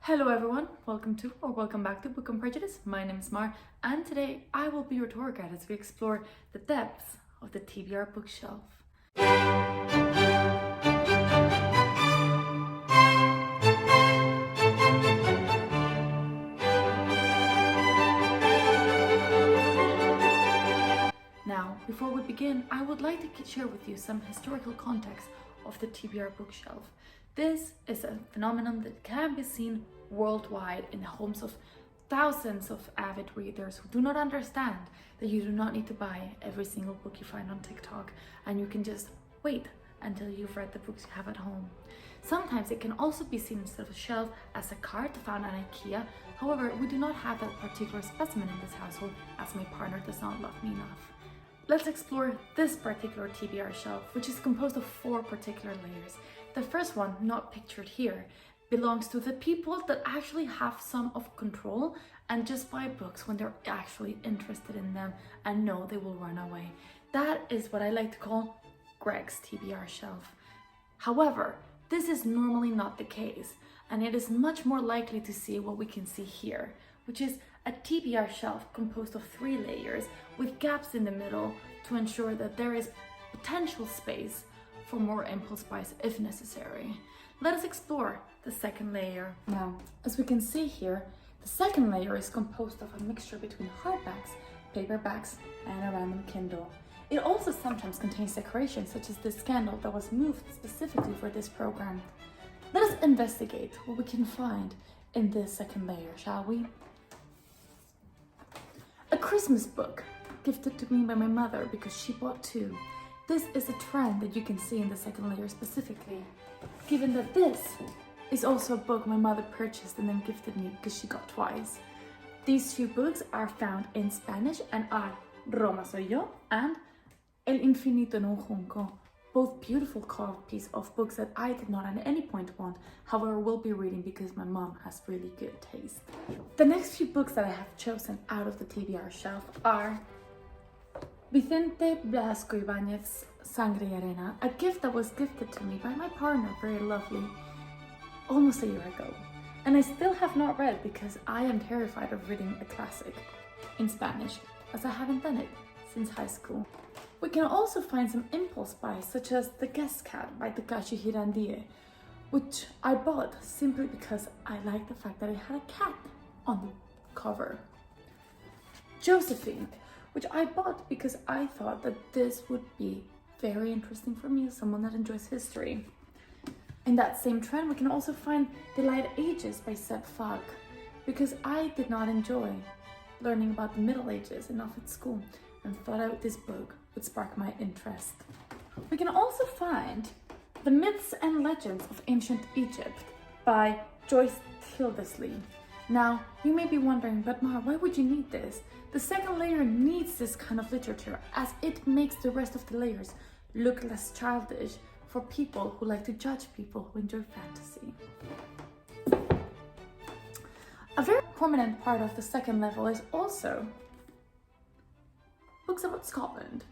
Hello everyone, welcome back to Book and Prejudice. My name is Mar, and today I will be your tour guide as we explore the depths of the TBR bookshelf. Now, before we begin, I would like to share with you some historical context of the TBR bookshelf. This is a phenomenon that can be seen worldwide in the homes of thousands of avid readers who do not understand that you do not need to buy every single book you find on TikTok, and you can just wait until you've read the books you have at home. Sometimes it can also be seen instead of a shelf as a cart found at IKEA. However, we do not have that particular specimen in this household as my partner does not love me enough. Let's explore this particular TBR shelf, which is composed of 4 particular layers. The first one, not pictured here, belongs to the people that actually have some of control and just buy books when they're actually interested in them and know they will run away. That is what I like to call Greg's TBR shelf. However, this is normally not the case, and it is much more likely to see what we can see here, which is a TBR shelf composed of 3 layers with gaps in the middle to ensure that there is potential space for more impulse buys if necessary. Let us explore the second layer. Now, as we can see here, the second layer is composed of a mixture between hardbacks, paperbacks, and a random Kindle. It also sometimes contains decorations such as this candle that was moved specifically for this program. Let us investigate what we can find in this second layer, shall we? A Christmas book gifted to me by my mother because she bought 2. This is a trend that you can see in the second layer specifically, given that this is also a book my mother purchased and then gifted me because she got twice. These 2 books are found in Spanish and are Roma Soy Yo and El Infinito en un Junco, both beautiful copies of books that I did not at any point want, however will be reading because my mom has really good taste. The next few books that I have chosen out of the TBR shelf are Vicente Blasco Ibáñez's Sangre y Arena, a gift that was gifted to me by my partner, very lovely, almost a year ago. And I still have not read because I am terrified of reading a classic in Spanish, as I haven't done it since high school. We can also find some impulse buys, such as The Guest Cat by Takashi Hirandie, which I bought simply because I liked the fact that it had a cat on the cover. Josephine, which I bought because I thought that this would be very interesting for me as someone that enjoys history. In that same trend, we can also find The Light Ages by Seb Fag, because I did not enjoy learning about the Middle Ages enough at school and thought out this book would spark my interest. We can also find The Myths and Legends of Ancient Egypt by Joyce Tildesley. Now, you may be wondering, but Mar, why would you need this? The second layer needs this kind of literature as it makes the rest of the layers look less childish for people who like to judge people who enjoy fantasy. A very prominent part of the second level is also books about Scotland,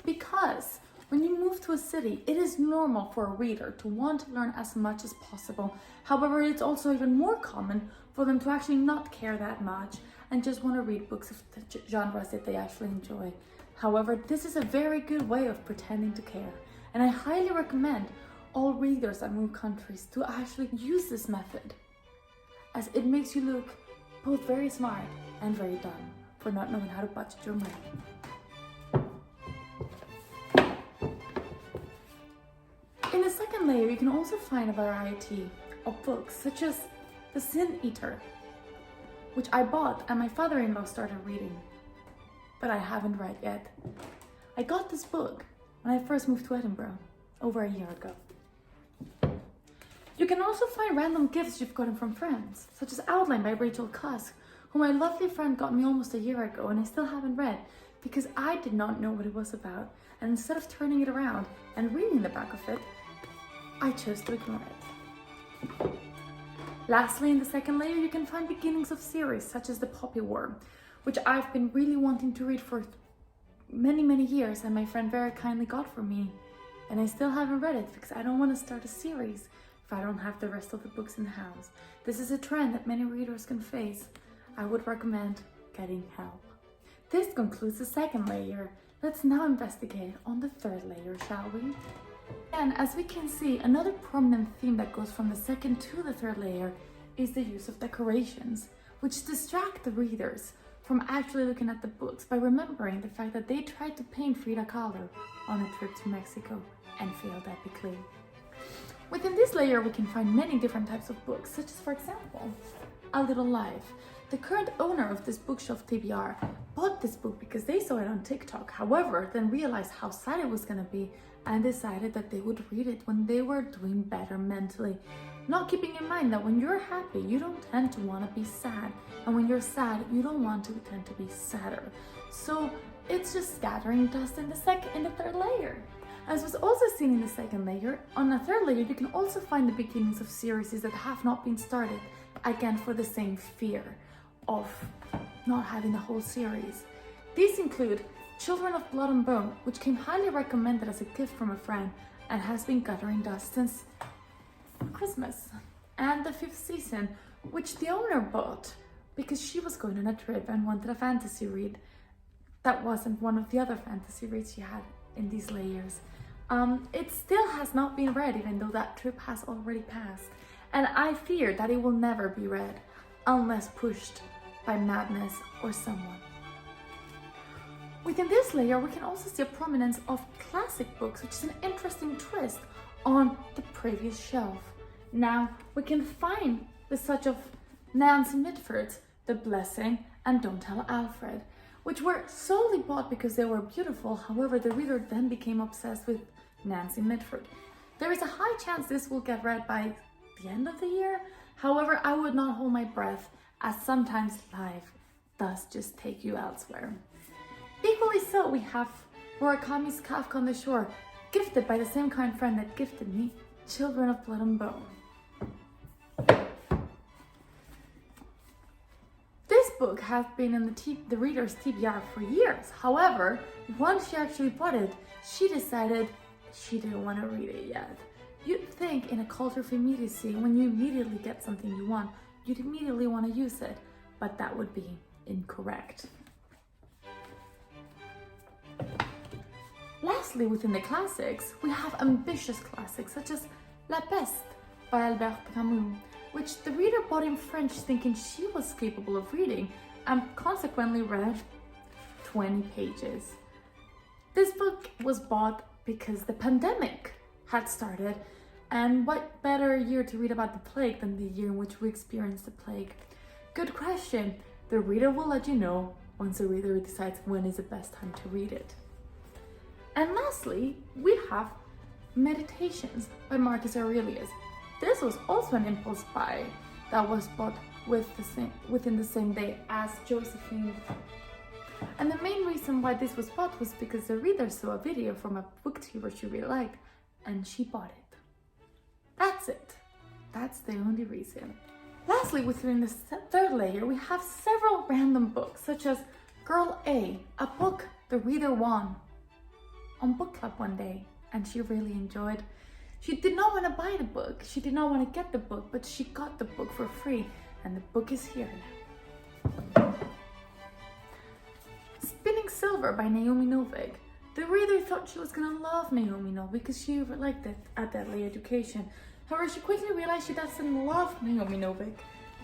because when you move to a city, it is normal for a reader to want to learn as much as possible. However, it's also even more common for them to actually not care that much and just want to read books of the genres that they actually enjoy. However, this is a very good way of pretending to care, and I highly recommend all readers that move countries to actually use this method, as it makes you look both very smart and very dumb for not knowing how to budget your money. In the second layer, you can also find a variety of books, such as The Sin Eater, which I bought and my father-in-law started reading, but I haven't read yet. I got this book when I first moved to Edinburgh over a year ago. You can also find random gifts you've gotten from friends, such as Outline by Rachel Cusk, who my lovely friend got me almost a year ago and I still haven't read because I did not know what it was about, and instead of turning it around and reading the back of it, I chose to ignore it. Lastly, in the second layer, you can find beginnings of series such as The Poppy War, which I've been really wanting to read for many years, and my friend very kindly got for me, and I still haven't read it because I don't want to start a series if I don't have the rest of the books in the house. This is a trend that many readers can face. I would recommend getting help. This concludes the second layer. Let's now investigate on the third layer, shall we? And as we can see, another prominent theme that goes from the second to the third layer is the use of decorations, which distract the readers from actually looking at the books by remembering the fact that they tried to paint Frida Kahlo on a trip to Mexico and failed epically. Within this layer, we can find many different types of books, such as, for example, A Little Life. The current owner of this bookshelf TBR bought this book because they saw it on TikTok, however, then realized how sad it was gonna be and decided that they would read it when they were doing better mentally. Not keeping in mind that when you're happy, you don't tend to want to be sad, and when you're sad, you don't want to tend to be sadder. So it's just scattering dust in the third layer. As was also seen in the second layer, on the third layer you can also find the beginnings of series that have not been started, again for the same fear of not having the whole series. These include Children of Blood and Bone, which came highly recommended as a gift from a friend and has been gathering dust since Christmas, and the 5th season, which the owner bought because she was going on a trip and wanted a fantasy read that wasn't one of the other fantasy reads she had in these layers. It still has not been read, even though that trip has already passed, and I fear that it will never be read unless pushed by madness or someone. Within this layer, we can also see a prominence of classic books, which is an interesting twist on the previous shelf. Now, we can find the such of Nancy Mitford's The Blessing and Don't Tell Alfred, which were solely bought because they were beautiful. However, the reader then became obsessed with Nancy Mitford. There is a high chance this will get read by the end of the year. However, I would not hold my breath, as sometimes life does just take you elsewhere. Equally so, we have Murakami's Kafka on the Shore, gifted by the same kind friend that gifted me Children of Blood and Bone. This book has been in the reader's TBR for years. However, once she actually bought it, she decided she didn't want to read it yet. You'd think in a culture of immediacy, when you immediately get something you want, you'd immediately want to use it, but that would be incorrect. Lastly, within the classics, we have ambitious classics such as La Peste by Albert Camus, which the reader bought in French thinking she was capable of reading and consequently read 20 pages. This book was bought because the pandemic had started, and what better year to read about the plague than the year in which we experienced the plague? Good question. The reader will let you know once the reader decides when is the best time to read it. And lastly, we have Meditations by Marcus Aurelius. This was also an impulse buy that was bought within the same day as Josephine. And the main reason why this was bought was because the reader saw a video from a booktuber she really liked, and she bought it. That's it. That's the only reason. Lastly, within the third layer, we have several random books, such as Girl A, a book the reader won on book club one day, and she really enjoyed. She did not want to buy the book, she did not want to get the book, but she got the book for free, and the book is here now. Spinning Silver by Naomi Novik. The reader thought she was gonna love Naomi Novik because she liked it at Deadly Education. However, she quickly realized she doesn't love Naomi Novik.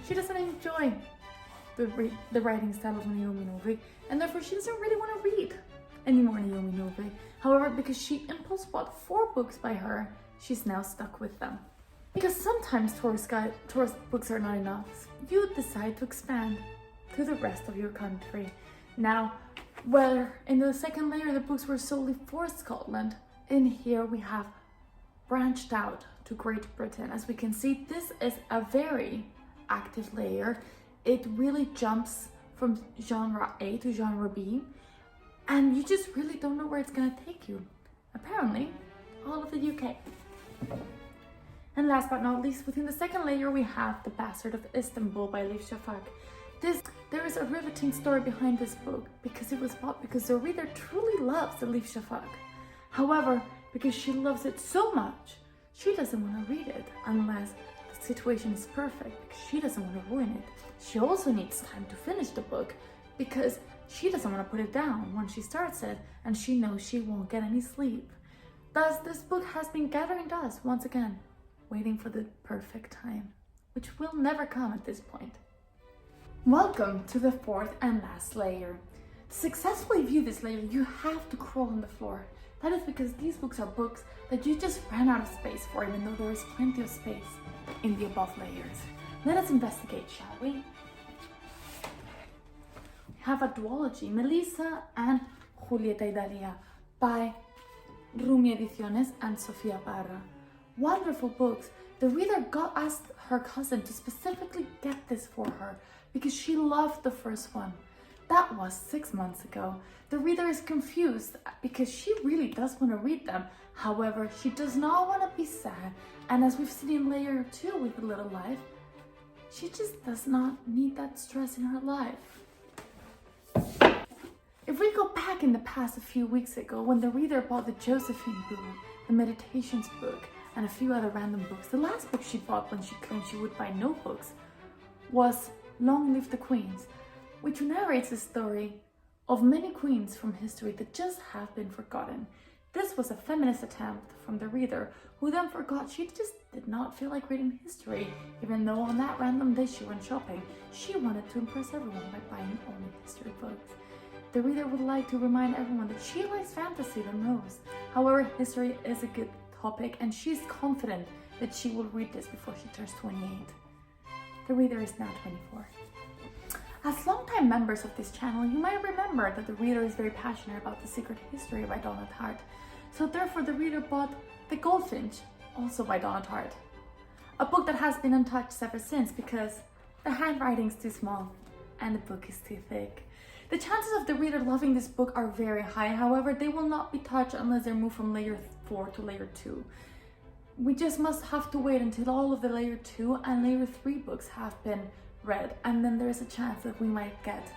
She doesn't enjoy the writing style of Naomi Novik, and therefore she doesn't really want to read anymore Naomi Novik. However, because she impulse bought 4 books by her, she's now stuck with them. Because sometimes tourist books are not enough, you decide to expand to the rest of your country. Now, whether in the second layer the books were solely for Scotland, in here we have branched out to Great Britain. As we can see, this is a very active layer. It really jumps from genre A to genre B, and you just really don't know where it's gonna take you. Apparently, all of the UK. And last but not least, within the second layer, we have The Bastard of Istanbul by Elif Shafak. There is a riveting story behind this book because it was bought because the reader truly loves Elif Shafak. However, because she loves it so much, She doesn't want to read it unless the situation is perfect, because she doesn't want to ruin it. She also needs time to finish the book because she doesn't want to put it down when she starts it, and she knows she won't get any sleep. Thus, this book has been gathering dust once again, waiting for the perfect time, which will never come at this point. Welcome to the fourth and last layer. To successfully view this layer, you have to crawl on the floor. That is because these books are books that you just ran out of space for, even though there is plenty of space in the above layers. Let us investigate, shall we? We have a duology, Melissa and Julieta Idalia, by Rumi Ediciones and Sofia Parra. Wonderful books. The reader asked her cousin to specifically get this for her because she loved the first one. That was 6 months ago. The reader is confused because she really does want to read them. However, she does not want to be sad. And as we've seen in layer 2 with A Little Life, she just does not need that stress in her life. If we go back in the past a few weeks ago, when the reader bought the Josephine book, the Meditations book, and a few other random books, the last book she bought when she claimed she would buy no books was Long Live the Queens, which narrates the story of many queens from history that just have been forgotten. This was a feminist attempt from the reader, who then forgot she just did not feel like reading history, even though on that random day she went shopping. She wanted to impress everyone by buying only history books. The reader would like to remind everyone that she likes fantasy the most. However, history is a good topic, and she's confident that she will read this before she turns 28. The reader is now 24. As longtime members of this channel, you might remember that the reader is very passionate about The Secret History by Donna Tartt. So therefore the reader bought The Goldfinch, also by Donna Tartt. A book that has been untouched ever since because the handwriting's too small and the book is too thick. The chances of the reader loving this book are very high. However, they will not be touched unless they're moved from layer 4 to layer 2. We just must have to wait until all of the layer 2 and layer 3 books have been read, and then there is a chance that we might get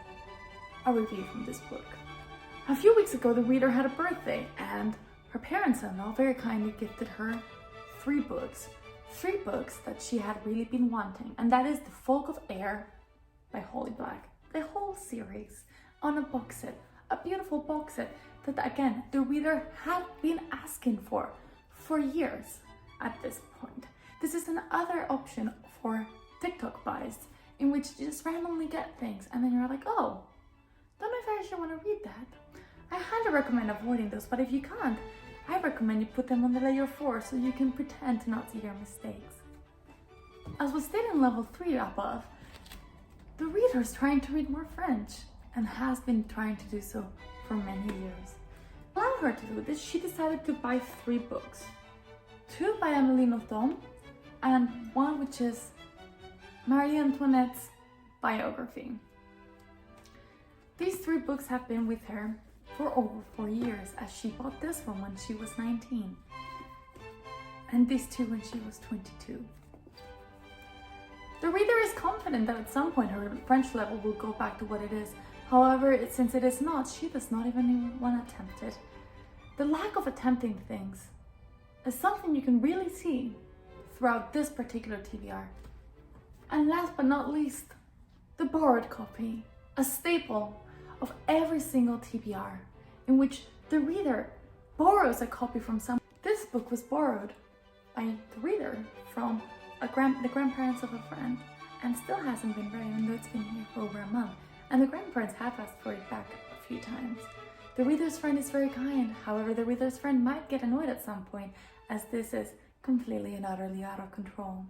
a review from this book. A few weeks ago, the reader had a birthday, and her parents-in-law very kindly gifted her 3 books. 3 books that she had really been wanting, and that is The Folk of Air by Holly Black. The whole series on a box set, a beautiful box set that, again, the reader had been asking for years at this point. This is another option for TikTok buys, in which you just randomly get things and then you're like, oh, don't know if I actually want to read that. I highly recommend avoiding those, but if you can't, I recommend you put them on the layer 4 so you can pretend to not see your mistakes. As was stated in level 3 above, the reader is trying to read more French and has been trying to do so for many years. To allow her to do this, she decided to buy 3 books. 2 by Amélie Nothomb and 1 which is Marie Antoinette's biography. These 3 books have been with her for over 4 years, as she bought this one when she was 19 and these 2 when she was 22. The reader is confident that at some point her French level will go back to what it is. However, since it is not, she does not even want to attempt it. The lack of attempting things is something you can really see throughout this particular TBR. And last but not least, the borrowed copy, a staple of every single TBR, in which the reader borrows a copy from someone. This book was borrowed by the reader from the grandparents of a friend and still hasn't been read, even though it's been here for over a month. And the grandparents have asked for it back a few times. The reader's friend is very kind. However, the reader's friend might get annoyed at some point, as this is completely and utterly out of control.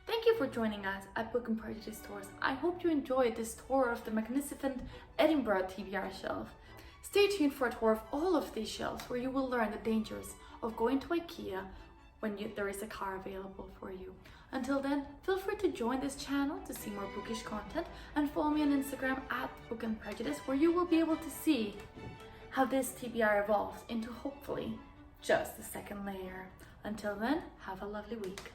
Thank you for joining us at Book and Prejudice Tours. I hope you enjoyed this tour of the magnificent Edinburgh TBR shelf. Stay tuned for a tour of all of these shelves, where you will learn the dangers of going to IKEA when there is a car available for you. Until then, feel free to join this channel to see more bookish content, and follow me on Instagram at Book and Prejudice, where you will be able to see how this TBR evolves into hopefully just the second layer. Until then, have a lovely week.